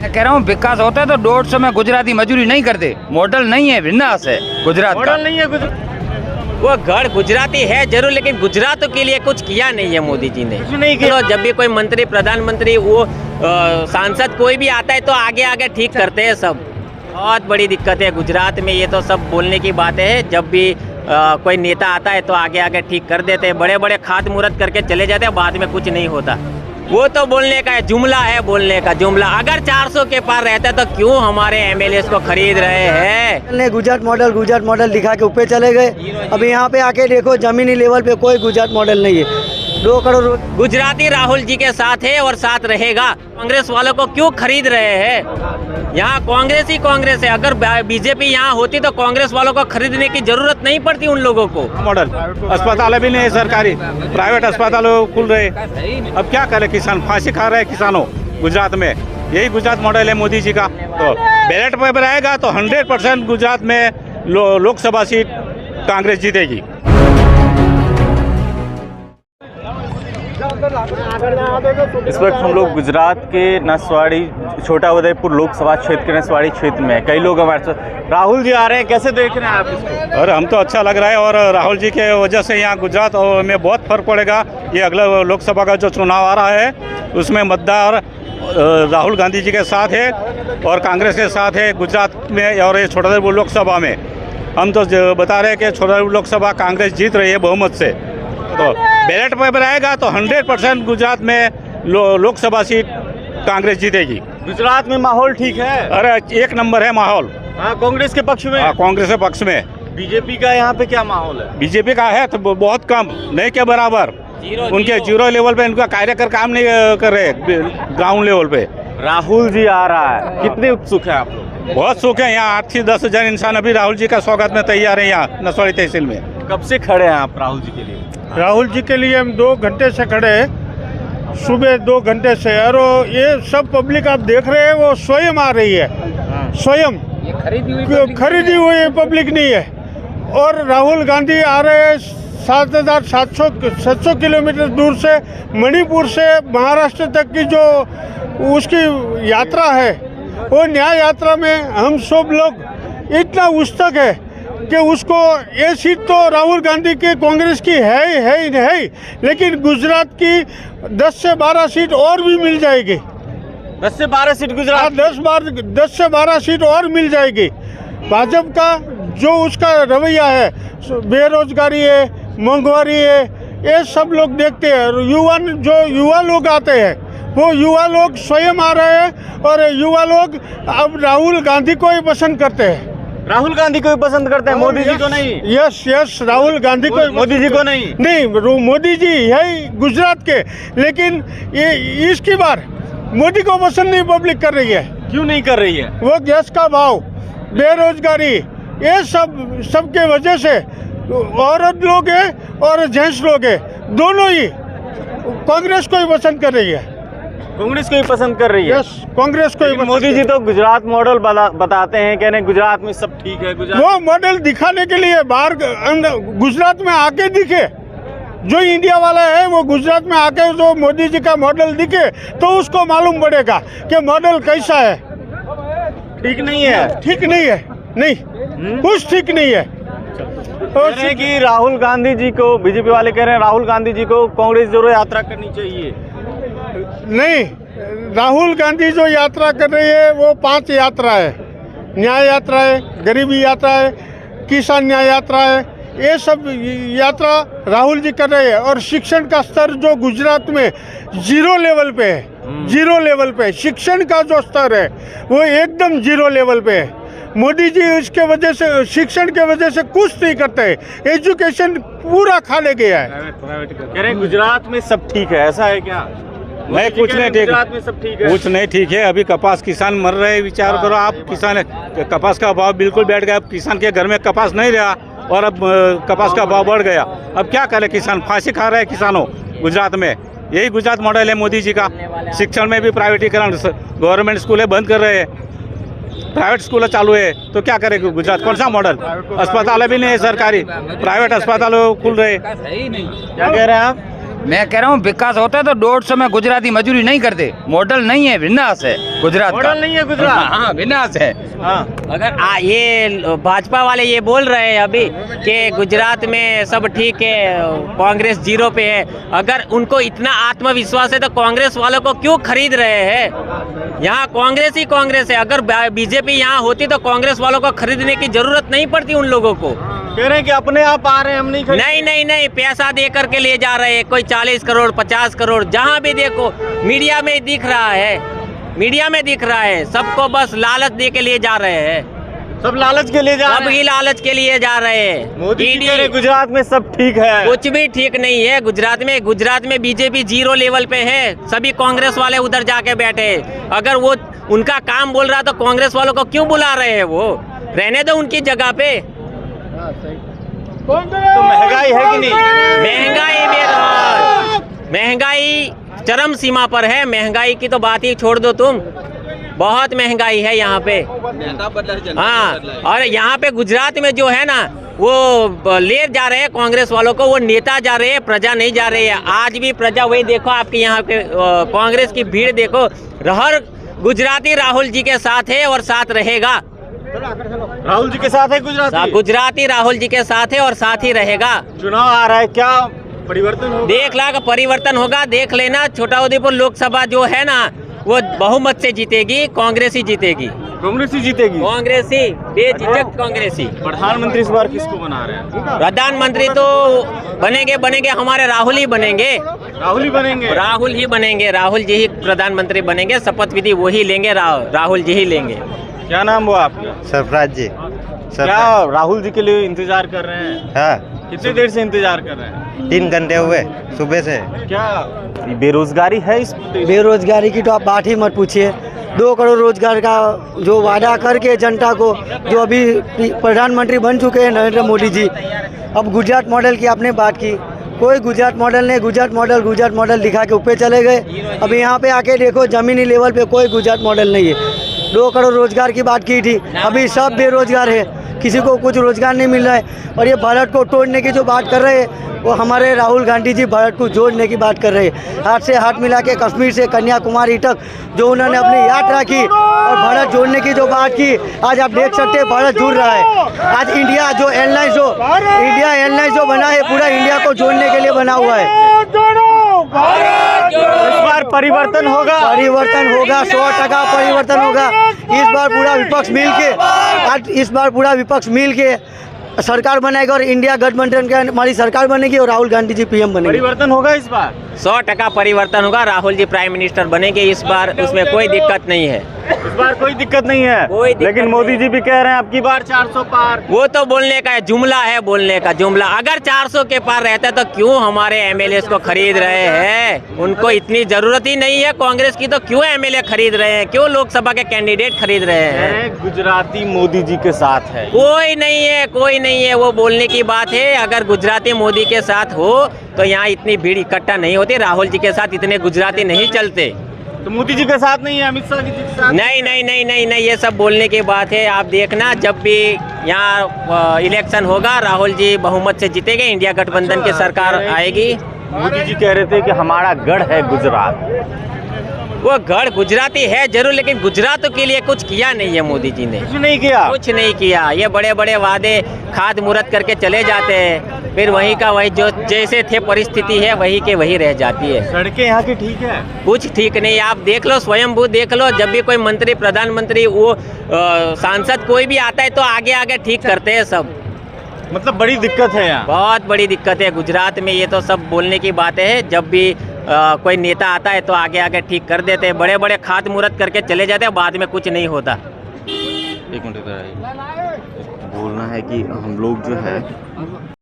मैं कह रहा हूँ विकास होता है तो 150 में गुजराती मजदूरी नहीं करते। मॉडल नहीं है विनाश है गुजरात का। मॉडल नहीं है वो गढ़ गुजराती है जरूर, लेकिन गुजरात के लिए कुछ किया नहीं है मोदी जी ने। नहीं किया। तो जब भी कोई मंत्री प्रधानमंत्री वो सांसद कोई भी आता है तो आगे आगे ठीक करते हैं सब। बहुत बड़ी दिक्कत है गुजरात में, ये तो सब बोलने की बातें है। जब भी कोई नेता आता है तो आगे आगे ठीक कर देते हैं, बड़े बड़े खात मुहूर्त करके चले जाते हैं, बाद में कुछ नहीं होता। वो तो बोलने का है, जुमला है, बोलने का जुमला। अगर 400 के पार रहता तो क्यों हमारे एमएलए को खरीद रहे हैं। ने गुजरात मॉडल दिखा के ऊपर चले गए। अभी यहाँ पे आके देखो जमीनी लेवल पे कोई गुजरात मॉडल नहीं है। 2 करोड़ गुजराती राहुल जी के साथ है और साथ रहेगा। कांग्रेस वालों को क्यों खरीद रहे हैं? यहाँ कांग्रेस ही कांग्रेस है। अगर बीजेपी यहाँ होती तो कांग्रेस वालों को खरीदने की जरूरत नहीं पड़ती उन लोगों को। मॉडल अस्पताल भी नहीं है सरकारी, प्राइवेट अस्पताल खुल रहे। अब क्या करे किसान, फांसी खा रहे हैं किसानों गुजरात में। यही गुजरात मॉडल है मोदी जी का। तो बैलेट पेपर आएगा तो 100% गुजरात में लोकसभा सीट कांग्रेस जीतेगी। इस वक्त हम लोग गुजरात के नसवाड़ी छोटा उदयपुर लोकसभा क्षेत्र के नसवाड़ी क्षेत्र में। कई लोग हमारे साथ राहुल जी आ रहे हैं, कैसे देख रहे हैं आप इसको? और हम तो अच्छा लग रहा है, और राहुल जी के वजह से यहाँ गुजरात में बहुत फर्क पड़ेगा। ये अगला लोकसभा का जो चुनाव आ रहा है उसमें मतदार राहुल गांधी जी के साथ है और कांग्रेस के साथ है गुजरात में। और ये छोटा उदयपुर लोकसभा में हम तो बता रहे हैं कि छोटा उदयपुर लोकसभा कांग्रेस जीत रही है बहुमत से। तो बैलेट पेपर आएगा तो 100% गुजरात में लोकसभा सीट कांग्रेस जीतेगी। गुजरात में माहौल ठीक है? अरे 1 नंबर है माहौल। हाँ, कांग्रेस के पक्ष में? हाँ, कांग्रेस के पक्ष में। बीजेपी का यहाँ पे क्या माहौल है? बीजेपी का है तो बहुत कम, नहीं के बराबर। उनके जीरो लेवल पे इनका कार्यकर काम नहीं कर रहे ग्राउंड लेवल पे। राहुल जी आ रहा है, कितने उत्सुक है आप लोग? बहुत सुख है। यहाँ 8 से 10 हजार इंसान अभी राहुल जी का स्वागत में तैयार है यहाँ नसवाड़ी तहसील में। कब से खड़े हैं आप राहुल जी के लिए? राहुल जी के लिए हम 2 घंटे से खड़े हैं, सुबह 2 घंटे से। और ये सब पब्लिक आप देख रहे हैं वो स्वयं आ रही है, स्वयं खरीदी हुई पब्लिक नहीं है। और राहुल गांधी आ रहे हैं 7,700 किलोमीटर दूर से, मणिपुर से महाराष्ट्र तक की जो उसकी यात्रा है, वो न्याय यात्रा में हम सब लोग इतना उत्सुक है कि उसको ये सीट तो राहुल गांधी के कांग्रेस की है, लेकिन गुजरात की 10 से 12 सीट और भी मिल जाएगी। 10 से 12 सीट गुजरात? 10 से 12 सीट और मिल जाएगी। भाजपा का जो उसका रवैया है, बेरोजगारी है, महंगाई है, ये सब लोग देखते हैं। जो युवा लोग आते हैं वो युवा लोग स्वयं आ रहे हैं, और युवा लोग अब राहुल गांधी को ही पसंद करते हैं। राहुल गांधी को भी पसंद करते हैं, मोदी जी को नहीं? यस, राहुल गांधी को। मोदी जी को नहीं? मोदी जी है गुजरात के, लेकिन ये इसकी बार मोदी को पसंद नहीं पब्लिक कर रही है। क्यों नहीं कर रही है? वो गैस का भाव, बेरोजगारी, ये सब के वजह से औरत लोग हैं और जेंट्स लोग हैं, दोनों ही कांग्रेस को ही पसंद कर रही है। कांग्रेस को ही पसंद कर रही है? यस, कांग्रेस को ही। मोदी जी तो गुजरात मॉडल बताते हैं, कह रहे हैं गुजरात में सब ठीक है। गुजरात वो मॉडल दिखाने के लिए बाहर गुजरात में आके दिखे। जो इंडिया वाला है वो गुजरात में आके जो मोदी जी का मॉडल दिखे तो उसको मालूम पड़ेगा कि मॉडल कैसा है। ठीक नहीं है? ठीक नहीं है, नहीं, कुछ ठीक नहीं है। कह रहे हैं कि राहुल गांधी जी को, बीजेपी वाले कह रहे हैं राहुल गांधी जी को कांग्रेस जोड़ो यात्रा करनी चाहिए। नहीं, राहुल गांधी जो यात्रा कर रही है वो 5 यात्रा है। न्याय यात्रा है, गरीबी यात्रा है, किसान न्याय यात्रा है, ये सब यात्रा राहुल जी कर रहे हैं। और शिक्षण का स्तर जो गुजरात में 0 लेवल पे है, 0 लेवल पे शिक्षण का जो स्तर है वो एकदम 0 लेवल पे है। मोदी जी इसके वजह से, शिक्षण के वजह से कुछ नहीं करते हैं, एजुकेशन पूरा खा ले गया है। कह रहे हैं गुजरात में सब ठीक है, ऐसा है क्या? नहीं, कुछ नहीं ठीक, गुजरात में सब ठीक है? कुछ नहीं ठीक है। अभी कपास किसान मर रहे हैं, विचार करो आप। किसान कपास का भाव बिल्कुल बैठ गया। अब किसान के घर में कपास नहीं रहा और अब कपास का भाव बढ़ गया। अब क्या करे किसान, फांसी खा रहे हैं किसानों गुजरात में। यही गुजरात मॉडल है मोदी जी का। शिक्षण में भी प्राइवेटीकरण, गवर्नमेंट स्कूलें बंद कर रहे हैं, प्राइवेट स्कूल चालू है, तो क्या करेगा गुजरात? कौन सा मॉडल? अस्पताल भी नहीं है सरकारी, प्राइवेट अस्पताल खुल रहे। क्या कह रहे हैं आप? मैं कह रहा हूँ विकास होता है तो 150 में गुजराती मजदूरी नहीं करते। मॉडल नहीं है, विनाश है गुजरात का। मॉडल नहीं है गुजरात। हाँ, विनाश है। हाँ, अगर ये भाजपा वाले ये बोल रहे हैं अभी कि गुजरात में सब ठीक है, कांग्रेस जीरो पे है, अगर उनको इतना आत्मविश्वास है तो कांग्रेस वालों को क्यों खरीद रहे हैं? यहाँ कांग्रेस ही कांग्रेस है। अगर बीजेपी यहाँ होती तो कांग्रेस वालों को खरीदने की जरूरत नहीं पड़ती उन लोगों को। कह रहे हैं कि अपने आप आ रहे हैं, हम नहीं खरीद। नहीं, पैसा दे करके ले जा रहे हैं। कोई 40 करोड़ 50 करोड़, जहाँ भी देखो मीडिया में दिख रहा है, सबको बस लालच दे के लिए जा रहे हैं। सब लालच के लिए जा रहे हैं। सबकी लालच के लिए जा रहे हैं। मोदी जी कह रहे गुजरात में सब ठीक है। कुछ भी ठीक नहीं है गुजरात में बीजेपी जीरो लेवल पे है। सभी कांग्रेस वाले उधर जाके बैठे। अगर वो उनका काम बोल रहा तो कांग्रेस वालों को क्यों बुला रहे हैं? वो रहने दो उनकी जगह पे। तो महंगाई है कि नहीं? महंगाई चरम सीमा पर है। महंगाई की तो बात ही छोड़ दो तुम, बहुत महंगाई है यहाँ पे। हाँ, और यहाँ पे गुजरात में जो है ना वो ले जा रहे हैं कांग्रेस वालों को, वो नेता जा रहे हैं, प्रजा नहीं जा रही है। आज भी प्रजा वही देखो, आपके यहाँ पे कांग्रेस की भीड़ देखो, हर गुजराती राहुल जी के साथ है और साथ रहेगा। राहुल जी के साथ है गुजराती राहुल जी के साथ है और साथ ही रहेगा। चुनाव आ रहा है, क्या परिवर्तन होगा? देख ला परिवर्तन होगा, देख लेना। छोटाउदेपुर लोकसभा जो है ना वो बहुमत से जीतेगी, कांग्रेस ही जीतेगी। कांग्रेस ही जीतेगी? कांग्रेस ही, बेझिझक कांग्रेस ही। प्रधानमंत्री इस बार किसको बना रहे हैं? प्रधानमंत्री तो बनेंगे हमारे राहुल ही बनेंगे। राहुल ही बनेंगे। राहुल जी ही प्रधानमंत्री बनेंगे। शपथ विधि वही लेंगे, राहुल जी ही लेंगे। क्या नाम हुआ आपका? सरफराज जी। क्या राहुल जी के लिए इंतजार कर रहे हैं? हाँ, कितनी देर से इंतजार कर रहे हैं? 3 घंटे हुए सुबह से। क्या बेरोजगारी है इस? बेरोजगारी की तो आप बात ही मत पूछिए। 2 करोड़ रोजगार का जो वादा करके जनता को, जो अभी प्रधानमंत्री बन चुके हैं नरेंद्र मोदी जी, अब गुजरात मॉडल की आपने बात की, कोई गुजरात मॉडल नहीं। गुजरात मॉडल दिखा के ऊपर चले गए। अभी यहाँ पे आके देखो जमीनी लेवल पे कोई गुजरात मॉडल नहीं है। 2 करोड़ रोजगार की बात की थी, अभी सब बेरोजगार है, किसी को कुछ रोजगार नहीं मिल रहा है। और ये भारत को तोड़ने की जो बात कर रहे हैं वो हमारे राहुल गांधी जी भारत को जोड़ने की बात कर रहे हैं। हाथ से हाथ मिला के कश्मीर से कन्याकुमारी तक जो उन्होंने अपनी यात्रा की और भारत जोड़ने की जो बात की, आज आप देख सकते हैं भारत जुड़ रहा है। आज इंडिया एयरलाइंस जो बना है पूरा इंडिया को जोड़ने के लिए बना हुआ है। इस बार परिवर्तन होगा? 100% परिवर्तन होगा। इस बार पूरा विपक्ष मिल के सरकार बनाएगा और इंडिया गठबंधन के हमारी सरकार बनेगी और राहुल गांधी जी पीएम बनेंगे। परिवर्तन होगा इस बार? 100% परिवर्तन होगा। राहुल जी प्राइम मिनिस्टर बनेंगे इस बार, उसमें कोई दिक्कत नहीं है। इस बार कोई दिक्कत नहीं है, लेकिन मोदी जी भी कह रहे हैं अब की बार 400 पार। वो तो बोलने का है, जुमला है, बोलने का जुमला। अगर 400 के पार रहता तो क्यों हमारे एमएलए को खरीद रहे हैं? उनको इतनी जरूरत ही नहीं है कांग्रेस की, तो क्यों एमएलए खरीद रहे हैं? क्यों लोकसभा के कैंडिडेट खरीद रहे हैं? गुजराती मोदी जी के साथ है। कोई नहीं है, वो बोलने की बात है। अगर गुजराती मोदी के साथ हो तो यहाँ इतनी भीड़ इकट्ठा नहीं होती। राहुल जी के साथ इतने गुजराती नहीं चलते। तो मोदी जी के साथ नहीं है, अमित शाह जी के साथ? नहीं, ये सब बोलने की बात है। आप देखना, जब भी यहाँ इलेक्शन होगा राहुल जी बहुमत से जीतेंगे, इंडिया गठबंधन की सरकार आएगी। मोदी जी कह रहे थे कि हमारा गढ़ है गुजरात। वो गढ़ गुजराती है जरूर, लेकिन गुजरात के लिए कुछ किया नहीं है मोदी जी ने। कुछ नहीं किया। ये बड़े बड़े वादे खाद मुहूर्त करके चले जाते हैं, फिर वही का वही, जो जैसे थे परिस्थिति है वही के वही रह जाती है। सड़कें यहाँ की ठीक है? कुछ ठीक नहीं। आप देख लो, स्वयंभू देख लो। जब भी कोई मंत्री, प्रधानमंत्री, वो सांसद कोई भी आता है तो आगे ठीक करते हैं सब। मतलब बड़ी दिक्कत है यहाँ? बहुत बड़ी दिक्कत है गुजरात में। ये तो सब बोलने की बातें हैं। जब भी कोई नेता आता है तो आगे ठीक कर देते हैं। बड़े बड़े खाद मुहूर्त करके चले जाते हैं, बाद में कुछ नहीं होता। एक मिनट बोलना है कि हम लोग जो है